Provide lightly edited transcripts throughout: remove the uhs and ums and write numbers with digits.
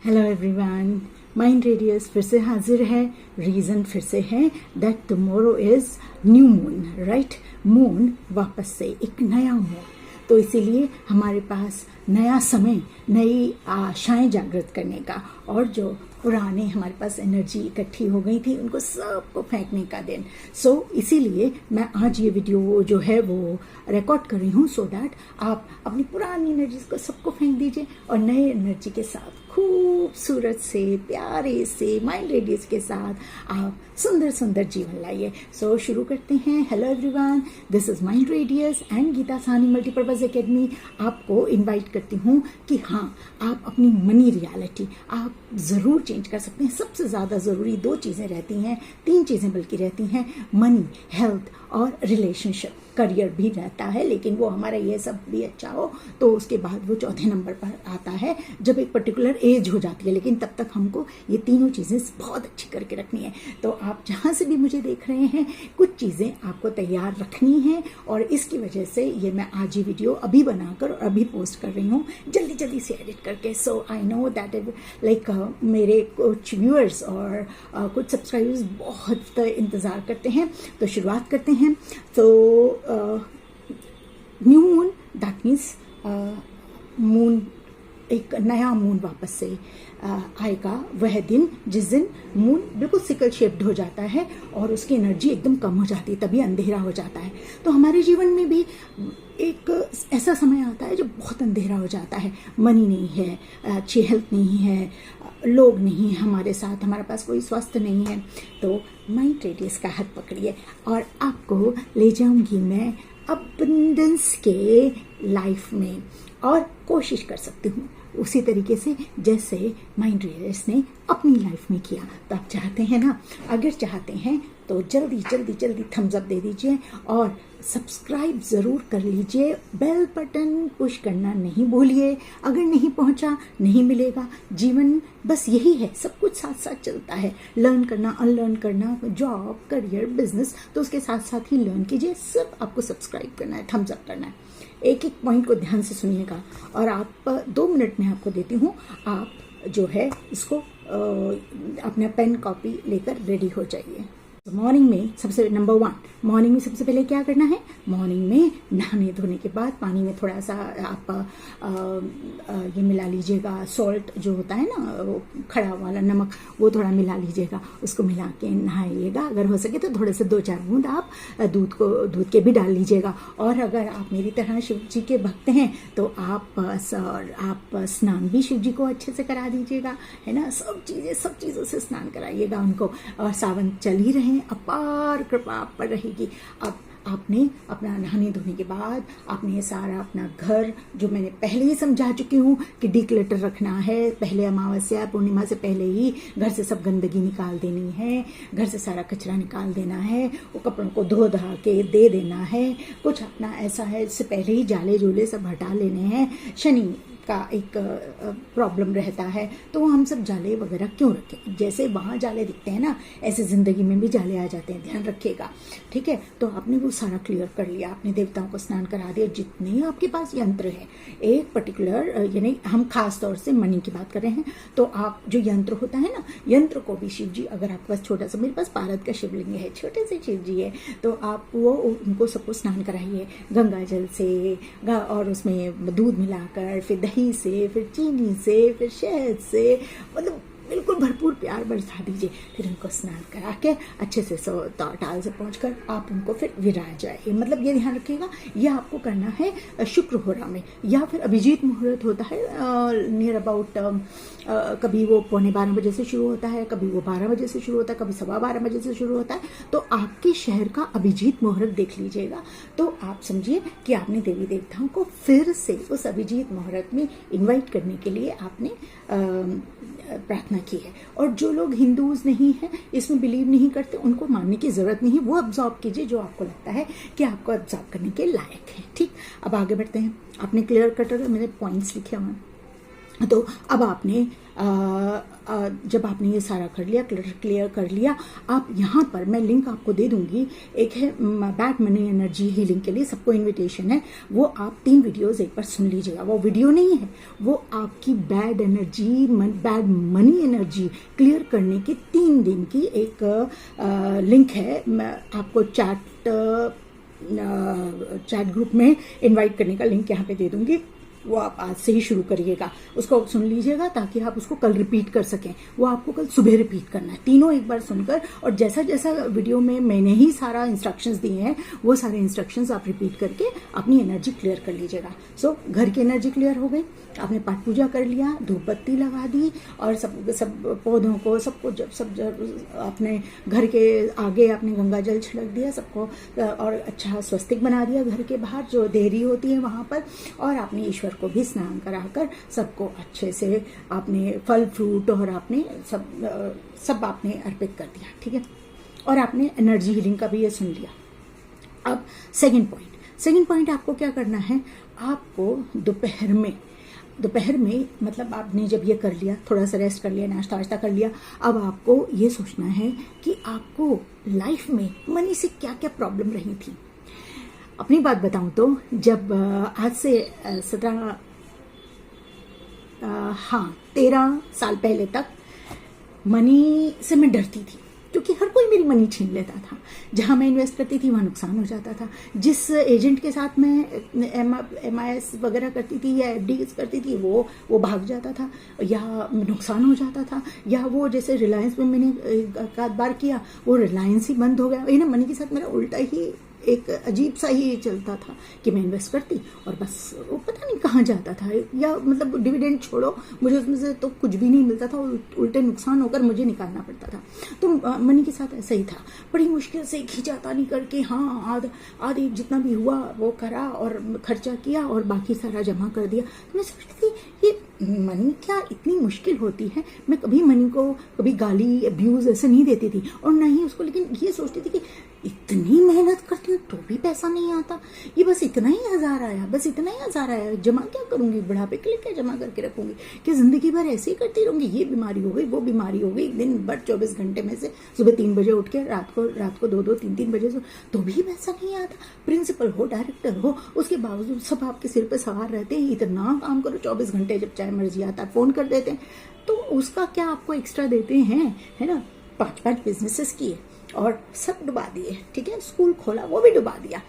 Hello everyone, mind radius फिर से हाजिर है। रीज़न फिर से है that tomorrow is new moon, right. Moon वापस से एक नया मून, तो इसीलिए हमारे पास नया समय, नई आशाएं जागृत करने का, और जो पुराने हमारे पास एनर्जी इकट्ठी हो गई थी उनको सबको फेंकने का दिन। सो इसीलिए मैं आज ये वीडियो जो है वो रिकॉर्ड कर रही हूँ, सो दैट आप अपनी पुरानी एनर्जीज को सबको फेंक दीजिए और नए एनर्जी के साथ खूबसूरत से, प्यारे से माइंड रेडियस के साथ आप सुंदर सुंदर जीवन लाइए। सो शुरू करते हैं। Hello everyone, this is mind radius and Geeta Sahni multipurpose academy. आपको इनवाइट करती हूँ कि हाँ, आप अपनी मनी रियलिटी आप ज़रूर चेंज कर सकते हैं। सबसे ज़्यादा ज़रूरी दो चीज़ें रहती हैं, तीन चीज़ें बल्कि रहती हैं, मनी, हेल्थ और रिलेशनशिप। करियर भी रहता है, लेकिन वो हमारा ये सब भी अच्छा हो तो उसके बाद वो चौथे नंबर पर आता है जब एक पर्टिकुलर एज हो जाती है। लेकिन तब तक हमको ये तीनों चीज़ें बहुत अच्छी करके रखनी है। तो आप जहाँ से भी मुझे देख रहे हैं, कुछ चीज़ें आपको तैयार रखनी है, और इसकी वजह से ये मैं आज ही वीडियो अभी बनाकर और अभी पोस्ट कर रही हूँ, जल्दी जल्दी से एडिट करके। सो आई नो दैट लाइक मेरे कुछ व्यूअर्स और कुछ सब्सक्राइबर्स बहुत इंतज़ार करते हैं। तो शुरुआत करते हैं। तो new moon, that means moon, एक नया मून वापस से आएगा। वह दिन जिस दिन मून बिल्कुल सिकल शेप्ड हो जाता है और उसकी एनर्जी एकदम कम हो जाती है, तभी अंधेरा हो जाता है। तो हमारे जीवन में भी एक ऐसा समय आता है जब बहुत अंधेरा हो जाता है। मनी नहीं है, अच्छी हेल्थ नहीं है, लोग नहीं है हमारे साथ, हमारे पास कोई स्वास्थ्य नहीं है। तो माइंड रेडियस का हाथ पकड़िए और आपको ले जाऊंगी मैं अबंडेंस के लाइफ में, और कोशिश कर सकती हूँ उसी तरीके से जैसे माइंड रेडियस ने अपनी लाइफ में किया। तो आप चाहते हैं ना? अगर चाहते हैं तो जल्दी जल्दी जल्दी थम्स अप दे दीजिए और सब्सक्राइब ज़रूर कर लीजिए। बेल बटन पुश करना नहीं भूलिए। अगर नहीं पहुंचा, नहीं मिलेगा। जीवन बस यही है, सब कुछ साथ साथ चलता है। लर्न करना, अनलर्न करना, जॉब, करियर, बिजनेस, तो उसके साथ साथ ही लर्न कीजिए। सिर्फ आपको सब्सक्राइब करना है, थम्स अप करना है। एक एक पॉइंट को ध्यान से सुनिएगा और आप 2 मिनट में आपको देती हूँ। आप जो है इसको अपना पेन कॉपी लेकर रेडी हो जाइए। मॉर्निंग में सबसे नंबर 1, मॉर्निंग में सबसे पहले क्या करना है? मॉर्निंग में नहाने धोने के बाद पानी में थोड़ा सा आप ये मिला लीजिएगा, सॉल्ट जो होता है ना, वो खड़ा वाला नमक, वो थोड़ा मिला लीजिएगा। उसको मिला के नहाइएगा। अगर हो सके तो थोड़े से 2-4 बूंद आप दूध के भी डाल लीजिएगा। और अगर आप मेरी तरह शिव जी के भक्त हैं तो आप स्नान भी शिव जी को अच्छे से करा दीजिएगा, है ना। सब चीज़ों से स्नान कराइएगा उनको। और सावन चल ही रहे, अपार कृपा आप पर रहेगी। अब आपने अपना नहाने धोने के बाद आपने ये सारा अपना घर, जो मैंने पहले ही समझा चुकी हूँ कि डीक्लटर रखना है। पहले अमावस्या पूर्णिमा से पहले ही घर से सब गंदगी निकाल देनी है, घर से सारा कचरा निकाल देना है, वो कपड़ों को धो धा के दे देना है। कुछ अपना ऐसा है इससे पहले ही जाले जोले सब हटा लेने हैं। शनि का एक प्रॉब्लम रहता है, तो हम सब जाले वगैरह क्यों रखें? जैसे वहाँ जाले दिखते हैं ना, ऐसे ज़िंदगी में भी जाले आ जाते हैं, ध्यान रखिएगा, ठीक है। तो आपने वो सारा क्लियर कर लिया, आपने देवताओं को स्नान करा दिया। जितने आपके पास यंत्र है, एक पर्टिकुलर, यानी हम खास तौर से मनी की बात कर रहे हैं, तो आप जो यंत्र होता है ना, यंत्र को भी शिव जी, अगर आपके पास छोटा सा, मेरे पास भारत का शिवलिंग है, छोटे से शिव जी है, तो आप वो उनको सबको स्नान कराइए गंगा जल से, और उसमें दूध मिलाकर, फिर दही से, फिर चीनी से, फिर शहद से, मतलब बिल्कुल भरपूर प्यार बरसा दीजिए। फिर उनको स्नान करा के अच्छे से ताल से पहुंचकर आप उनको फिर विराज जाइए। मतलब ये ध्यान रखिएगा, ये आपको करना है शुक्र होरा में, या फिर अभिजीत मुहूर्त होता है नियर अबाउट, कभी वो 11:15 बजे से शुरू होता है, कभी वो 12 बजे से शुरू होता है, कभी 12:15 बजे से शुरू होता है। तो आपके शहर का अभिजीत मुहूर्त देख लीजिएगा, तो आप समझिए कि आपने देवी देवताओं को फिर से उस अभिजीत मुहूर्त में इन्वाइट करने के लिए आपने प्रार्थना की है। और जो लोग हिंदूज नहीं हैं, इसमें बिलीव नहीं करते, उनको मानने की जरूरत नहीं, वो अब्जॉर्ब कीजिए जो आपको लगता है कि आपको अब्जॉर्ब करने के लायक है। ठीक, अब आगे बढ़ते हैं। आपने क्लियर कटर मेरे पॉइंट्स लिखे हुए हैं, तो अब आपने जब आपने ये सारा कर लिया, क्लियर कर लिया, आप यहाँ पर मैं लिंक आपको दे दूंगी। एक है बैड मनी एनर्जी हीलिंग के लिए, सबको इनविटेशन है, वो आप 3 वीडियोस एक बार सुन लीजिएगा। वो वीडियो नहीं है, वो आपकी bad energy, bad money energy clear करने की 3 दिन की एक लिंक है। मैं आपको चैट ग्रुप में इनवाइट करने का लिंक यहाँ पे दे दूंगी। वो आप आज से ही शुरू करिएगा, उसको सुन लीजिएगा ताकि आप उसको कल रिपीट कर सकें। वो आपको कल सुबह रिपीट करना है, तीनों एक बार सुनकर, और जैसा जैसा वीडियो में मैंने ही सारा इंस्ट्रक्शंस दिए हैं वो सारे इंस्ट्रक्शंस आप रिपीट करके अपनी एनर्जी क्लियर कर लीजिएगा। सो घर की एनर्जी क्लियर हो गई, आपने पाठ पूजा कर लिया, धूप बत्ती लगा दी, और सब पौधों को सबको जब अपने घर के आगे आपने गंगा जल छिड़क दिया सबको, और अच्छा स्वस्तिक बना दिया घर के बाहर जो देहरी होती है वहां पर, और आपने ईश्वर को भी स्नान कराकर सबको अच्छे से आपने फल फ्रूट और आपने सब आपने अर्पित कर दिया, ठीक है। और आपने एनर्जी हीलिंग का भी ये सुन लिया। अब सेकंड पॉइंट आपको क्या करना है, आपको दोपहर में मतलब आपने जब ये कर लिया, थोड़ा सा रेस्ट कर लिया, नाश्ता वाश्ता कर लिया, अब आपको ये सोचना है कि आपको लाइफ में मनी से क्या क्या प्रॉब्लम रही थी। अपनी बात बताऊं तो जब आज से 13 साल पहले तक मनी से मैं डरती थी, क्योंकि हर कोई मेरी मनी छीन लेता था। जहां मैं इन्वेस्ट करती थी वहां नुकसान हो जाता था, जिस एजेंट के साथ मैं MIS वगैरह करती थी या FD करती थी वो भाग जाता था या नुकसान हो जाता था, या वो जैसे रिलायंस में मैंने एक आध बार किया, वो रिलायंस ही बंद हो गया। ये ना मनी के साथ मेरा उल्टा ही एक अजीब सा ही चलता था कि मैं इन्वेस्ट करती और बस वो पता नहीं कहाँ जाता था, या मतलब डिविडेंड छोड़ो मुझे उसमें से तो कुछ भी नहीं मिलता था, उल्टे नुकसान होकर मुझे निकालना पड़ता था। तो मनी के साथ ऐसा ही था, बड़ी मुश्किल से खींचातानी करके आधी जितना भी हुआ वो करा और खर्चा किया और बाकी सारा जमा कर दिया। तो मैं सोचती थी ये मनी क्या इतनी मुश्किल होती है। मैं कभी मनी को कभी गाली अब्यूज ऐसे नहीं देती थी और ना ही उसको, लेकिन ये सोचती थी कि इतनी मेहनत करती हूँ तो भी पैसा नहीं आता, ये बस इतना ही 1000 आया, बस इतना ही 1000 आया, जमा क्या करूंगी, बुढ़ापे के लिए क्या जमा करके रखूंगी, क्या जिंदगी भर ऐसे ही करती रहूंगी, ये बीमारी हो गई वो बीमारी हो गई, दिन भर 24 घंटे में से सुबह 3 बजे उठ के रात को 2-2 3-3 बजे से तो भी पैसा नहीं आता। प्रिंसिपल हो, डायरेक्टर हो, उसके बावजूद सब आपके सिर पे सवार रहते हैं, इतना काम करो 24 घंटे, जब चाहे मर्जी आता है फोन कर देते हैं, तो उसका क्या आपको एक्स्ट्रा देते हैं, है ना। 5 बिजनेसेस किए और सब डुबा दिए, ठीक है, स्कूल खोला वो भी डुबा दिया।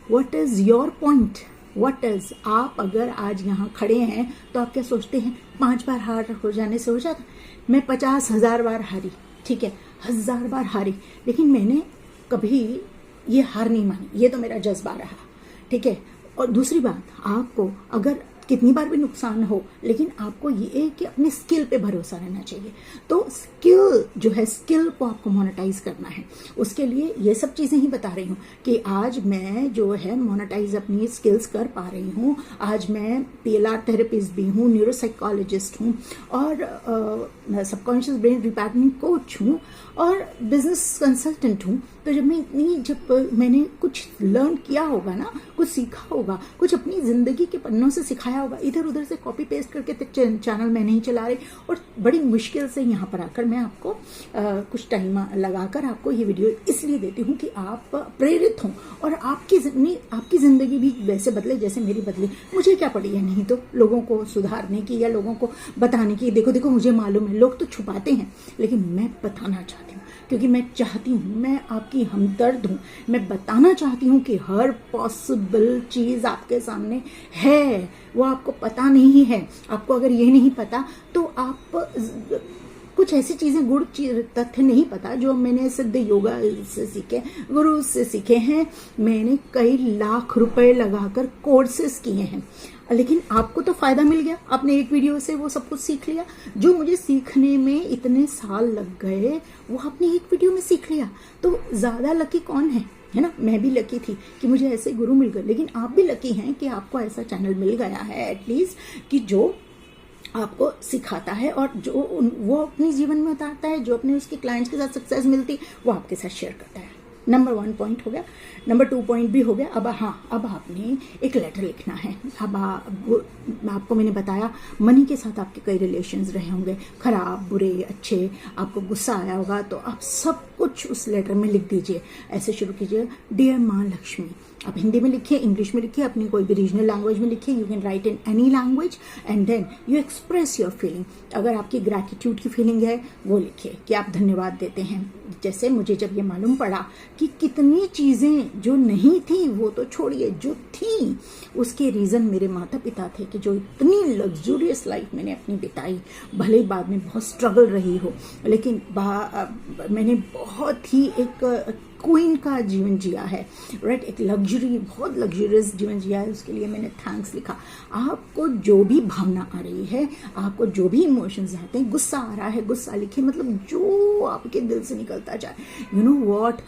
What is your point, what is, आप अगर आज यहाँ खड़े हैं तो आप क्या सोचते हैं 5 बार हार हो जाने से हो जाता। मैं 50,000 बार हारी, ठीक है, 1000 बार हारी, लेकिन मैंने कभी ये हार नहीं मानी, ये तो मेरा जज्बा रहा, ठीक है। और दूसरी बात, आपको अगर कितनी बार भी नुकसान हो, लेकिन आपको ये कि अपने स्किल पे भरोसा रहना चाहिए। तो स्किल जो है, स्किल को आपको मोनेटाइज करना है, उसके लिए ये सब चीजें ही बता रही हूँ कि आज मैं जो है मोनेटाइज अपनी स्किल्स कर पा रही हूँ। आज मैं PLR थेरेपिस्ट भी हूँ, न्यूरोसाइकोलॉजिस्ट हूँ और सबकॉन्शियस ब्रेन रिपेयरिंग कोच हूँ और बिजनेस कंसल्टेंट हूँ। तो जब मैंने कुछ लर्न किया होगा ना, कुछ सीखा होगा, कुछ अपनी जिंदगी के पन्नों से सिखाया होगा, इधर उधर से कॉपी पेस्ट करके चैनल मैं नहीं चला रही, और बड़ी मुश्किल से यहाँ पर आकर मैं आपको कुछ टाइम लगाकर आपको ये वीडियो इसलिए देती हूँ कि आप प्रेरित हों और आपकी जिंदगी भी वैसे बदले जैसे मेरी बदली। मुझे क्या पड़ी है नहीं तो लोगों को सुधारने की या लोगों को बताने की, देखो मुझे मालूम है, लोग तो छुपाते हैं, लेकिन मैं बताना चाहती हूँ क्योंकि मैं चाहती हूँ, मैं आपकी हमदर्द हूँ, मैं बताना चाहती हूँ कि हर पॉसिबल चीज आपके सामने है, वो आपको पता नहीं है। आपको अगर ये नहीं पता तो आप कुछ ऐसी चीजें गुड़ तथ्य नहीं पता जो मैंने सिद्ध योगा से सीखे, गुरु से सीखे हैं। मैंने कई लाख रुपए लगाकर कोर्सेस किए हैं, लेकिन आपको तो फायदा मिल गया, आपने एक वीडियो से वो सब कुछ सीख लिया। जो मुझे सीखने में इतने साल लग गए वो आपने एक वीडियो में सीख लिया। तो ज्यादा लकी कौन है ना। मैं भी लकी थी कि मुझे ऐसे गुरु मिल गए, लेकिन आप भी लकी हैं कि आपको ऐसा चैनल मिल गया है एटलीस्ट, कि जो आपको सिखाता है और वो अपने जीवन में उतारता है, जो अपने उसके क्लाइंट्स के साथ सक्सेस मिलती वो आपके साथ शेयर करता है। नंबर 1 पॉइंट हो गया, नंबर 2 पॉइंट भी हो गया। अब हाँ, अब आपने एक लेटर लिखना है। अब आपको मैंने बताया मनी के साथ आपके कई रिलेशंस रहे होंगे, खराब, बुरे, अच्छे, आपको गुस्सा आया होगा, तो आप सब कुछ उस लेटर में लिख दीजिए। ऐसे शुरू कीजिए, डियर माँ लक्ष्मी। आप हिंदी में लिखिए, इंग्लिश में लिखिए, अपनी कोई भी रीजनल लैंग्वेज में लिखिए, you can write in any language and then you express your feeling. अगर आपकी ग्रैटिट्यूड की फीलिंग है वो लिखिए कि आप धन्यवाद देते हैं। जैसे मुझे जब ये मालूम पड़ा कि कितनी चीजें जो नहीं थी वो तो छोड़िए, जो थी उसके रीजन मेरे माता पिता थे कि जो इतनी लग्जूरियस लाइफ मैंने अपनी बिताई, भले ही बाद में बहुत स्ट्रगल रही हो, लेकिन मैंने बहुत ही एक क्वीन का जीवन जिया है, राइट, एक लग्जरी, बहुत लग्जरियस जीवन जिया है। उसके लिए मैंने थैंक्स लिखा। आपको जो भी भावना आ रही है, आपको जो भी इमोशंस आते हैं, गुस्सा आ रहा है, गुस्सा लिखिए, मतलब जो आपके दिल से निकलता जाए। यू नो व्हाट,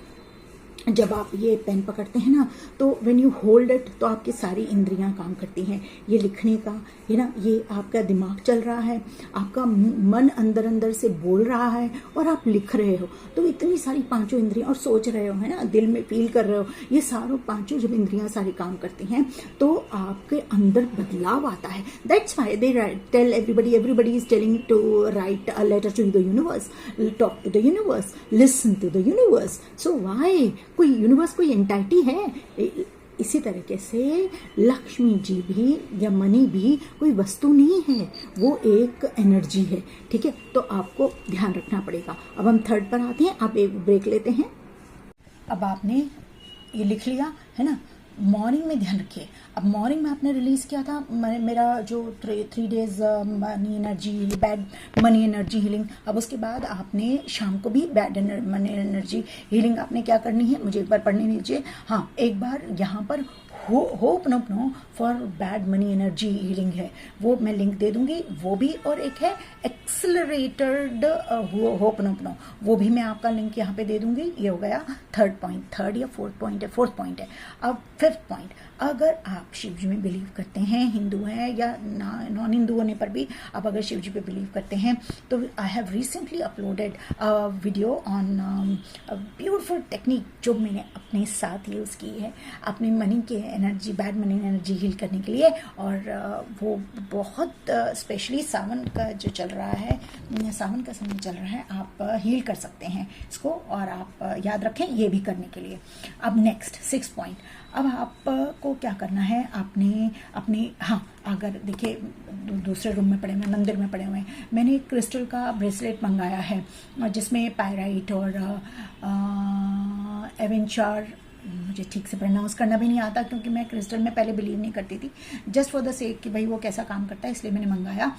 जब आप ये पेन पकड़ते हैं ना, तो व्हेन यू होल्ड इट, तो आपकी सारी इंद्रियां काम करती हैं। ये लिखने का है ना, ये आपका दिमाग चल रहा है, आपका मन अंदर अंदर से बोल रहा है और आप लिख रहे हो, तो इतनी सारी पांचों इंद्रियां, और सोच रहे हो, है ना, दिल में फील कर रहे हो, ये सारों पांचों जब इंद्रियां सारी काम करती हैं तो आपके अंदर बदलाव आता है। That's why they tell everybody is telling to write a letter to the universe, talk to the universe, listen to the universe. So why? कोई यूनिवर्स, कोई एंटाइटी है। इसी तरीके से लक्ष्मी जी भी या मनी भी कोई वस्तु नहीं है, वो एक एनर्जी है, ठीक है। तो आपको ध्यान रखना पड़ेगा। अब हम थर्ड पर आते हैं, आप एक ब्रेक लेते हैं। अब आपने ये लिख लिया है ना, मॉर्निंग में ध्यान रखिए। अब मॉर्निंग में आपने रिलीज किया था मेरा जो 3 days money energy, bad money energy healing. अब उसके बाद आपने शाम को भी बैड मनी एनर्जी हीलिंग आपने क्या करनी है, मुझे एक बार पढ़ने दीजिए। हाँ, एक बार यहाँ पर होपनोपनो for bad money energy healing है, वो मैं लिंक दे दूंगी, वो भी, और एक है एक्सेलरेटेड होपनोपनो, वो भी मैं आपका लिंक यहाँ पे दे दूंगी। ये हो गया थर्ड पॉइंट, थर्ड या फोर्थ पॉइंट है। अब फिफ्थ पॉइंट, अगर आप शिव जी में बिलीव करते हैं, हिंदू हैं या नॉन हिंदू होने पर भी आप अगर शिव जी पे बिलीव करते हैं, तो I have recently uploaded video on beautiful technique जो मैंने अपने साथ यूज की है अपनी मनी के energy, bad money energy heal करने के लिए। और वो बहुत स्पेशली सावन का जो चल रहा है, सावन का समय चल रहा है, आप हील कर सकते हैं इसको, और आप याद रखें ये भी करने के लिए। अब नेक्स्ट 6 पॉइंट, अब आपको क्या करना है, आपने अपने, हाँ, अगर देखिए दूसरे रूम में पड़े हुए, मंदिर में पड़े हुए हैं, मैंने एक क्रिस्टल का ब्रेसलेट मंगाया है जिसमें पायराइट और एवेंचर, मुझे ठीक से प्रोनाउंस करना भी नहीं आता क्योंकि मैं क्रिस्टल में पहले बिलीव नहीं करती थी, जस्ट फॉर द सेक कि भाई वो कैसा काम करता है, इसलिए मैंने मंगाया।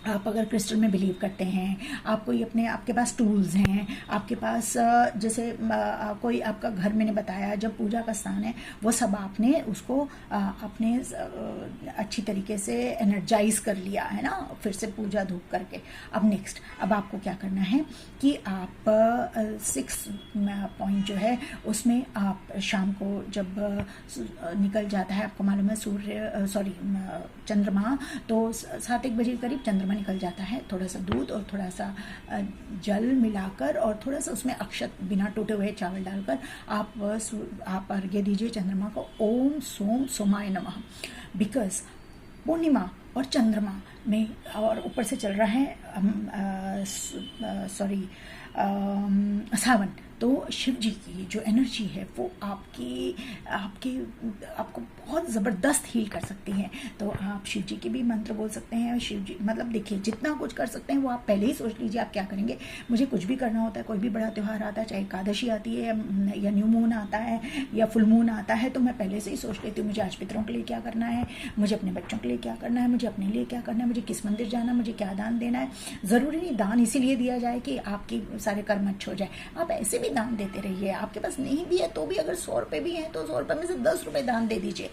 आप अगर क्रिस्टल में बिलीव करते हैं, आप कोई आपके पास टूल्स हैं, आपके पास जैसे कोई आपका घर, मैंने बताया जब पूजा का स्थान है, वो सब आपने उसको आपने अच्छी तरीके से एनर्जाइज कर लिया है ना, फिर से पूजा धूप करके। अब नेक्स्ट, अब आपको क्या करना है कि आप 6 पॉइंट जो है उसमें आप शाम को जब निकल जाता है, आपको मालूम है चंद्रमा, तो 7-1 बजे करीब चंद्रमा निकल जाता है, थोड़ा सा दूध और थोड़ा सा जल मिलाकर और थोड़ा सा उसमें अक्षत बिना टूटे हुए चावल डालकर आप अर्घ्य दीजिए चंद्रमा को। ओम सोम सोमाय नमः। बिकॉज पूर्णिमा और चंद्रमा में, और ऊपर से चल रहा है सावन, तो शिव जी की जो एनर्जी है वो आपको बहुत ज़बरदस्त हील कर सकती है। तो आप शिव जी के भी मंत्र बोल सकते हैं। शिव जी मतलब देखिए जितना कुछ कर सकते हैं वो आप पहले ही सोच लीजिए आप क्या करेंगे। मुझे कुछ भी करना होता है, कोई भी बड़ा त्यौहार आता है, चाहे एकादशी आती है या न्यू मून आता है या फुल मून आता है, तो मैं पहले से ही सोच लेती हूँ मुझे आज पितरों के लिए क्या करना है, मुझे अपने बच्चों के लिए क्या करना है, मुझे अपने लिए क्या करना है, मुझे किस मंदिर जाना है, मुझे क्या दान देना है। ज़रूरी नहीं दान इसीलिए दिया जाए कि आपकी सारे कर्म अच्छे हो जाए, आप ऐसे भी दान देते रहिए। आपके पास नहीं भी है तो भी अगर 100 रुपए भी हैं तो 100 रुपए में से 10 रुपए दान दे दीजिए।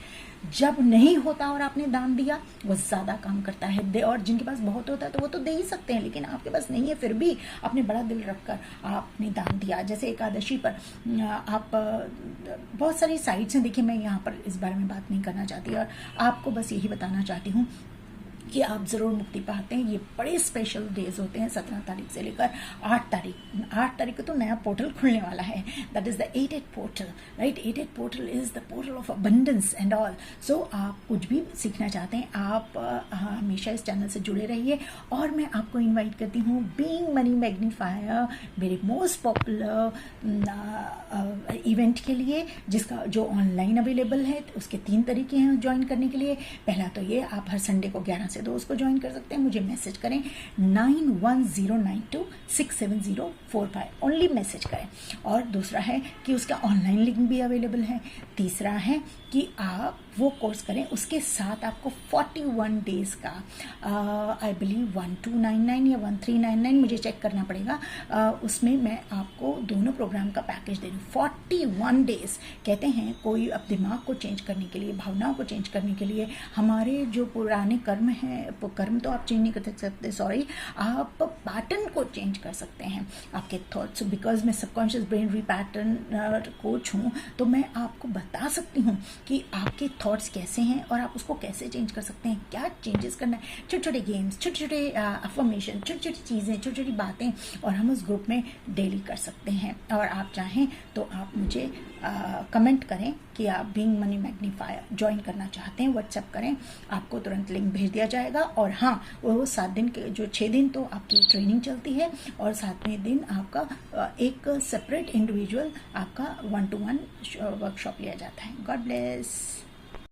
जब नहीं होता और आपने दान दिया वो ज्यादा काम करता है। और जिनके पास बहुत होता है तो वो तो दे ही सकते हैं, लेकिन आपके पास नहीं है फिर भी आपने बड़ा दिल रखकर आपने दान दिया। जैसे एकादशी पर आप बहुत सारी साइट्स हैं, देखिए मैं यहाँ पर इस बारे में बात नहीं करना चाहती और आपको बस यही बताना चाहती हूँ कि आप ज़रूर मुक्ति पाते हैं। ये बड़े स्पेशल डेज होते हैं 17 तारीख से लेकर 8 तारीख को तो नया पोर्टल खुलने वाला है, that is the 88 portal, right. 88 portal is the portal of abundance and all. So आप कुछ भी सीखना चाहते हैं, आप हमेशा इस चैनल से जुड़े रहिए। और मैं आपको इन्वाइट करती हूँ बीइंग मनी मैग्नीफायर, मेरे मोस्ट पॉपुलर इवेंट के लिए, जिसका जो ऑनलाइन अवेलेबल है। उसके 3 तरीके हैं ज्वाइन करने के लिए। पहला तो ये, आप हर संडे को 11 से 2 उसको ज्वाइन कर सकते हैं। मुझे मैसेज करें 9109267045, ओनली मैसेज करें। और दूसरा है कि उसका ऑनलाइन लिंक भी अवेलेबल है। तीसरा है कि आप वो कोर्स करें, उसके साथ आपको 41 डेज का आई बिलीव 1299 या 1399, मुझे चेक करना पड़ेगा, उसमें मैं आपको दोनों प्रोग्राम का पैकेज दे दूँ। 41 डेज कहते हैं कोई अब दिमाग को चेंज करने के लिए, भावनाओं को चेंज करने के लिए, हमारे जो पुराने कर्म हैं, कर्म तो आप चेंज नहीं कर सकते, सॉरी, आप पैटर्न को चेंज कर सकते हैं, आपके थॉट्स। बिकॉज मैं सबकॉन्शियस ब्रेन रीपैटर्न कोच हूँ, तो मैं आपको बता सकती हूँ कि आपके थॉट्स कैसे हैं और आप उसको कैसे चेंज कर सकते हैं, क्या चेंजेस करना है। छोटे छोटे गेम्स, छोटे छोटे अफर्मेशन, छोटी छोटी चीज़ें, छोटी छोटी बातें, और हम उस ग्रुप में डेली कर सकते हैं। और आप चाहें तो आप मुझे कमेंट करें कि आप बीइंग मनी मैग्नीफायर ज्वाइन करना चाहते हैं, व्हाट्सएप करें, आपको तुरंत लिंक भेज दिया जाएगा। और हाँ, वो 7 दिन के, जो 6 दिन तो आपकी ट्रेनिंग चलती है, और 7वें दिन आपका एक सेपरेट इंडिविजुअल आपका 1-to-1 वर्कशॉप लिया जाता है। God bless.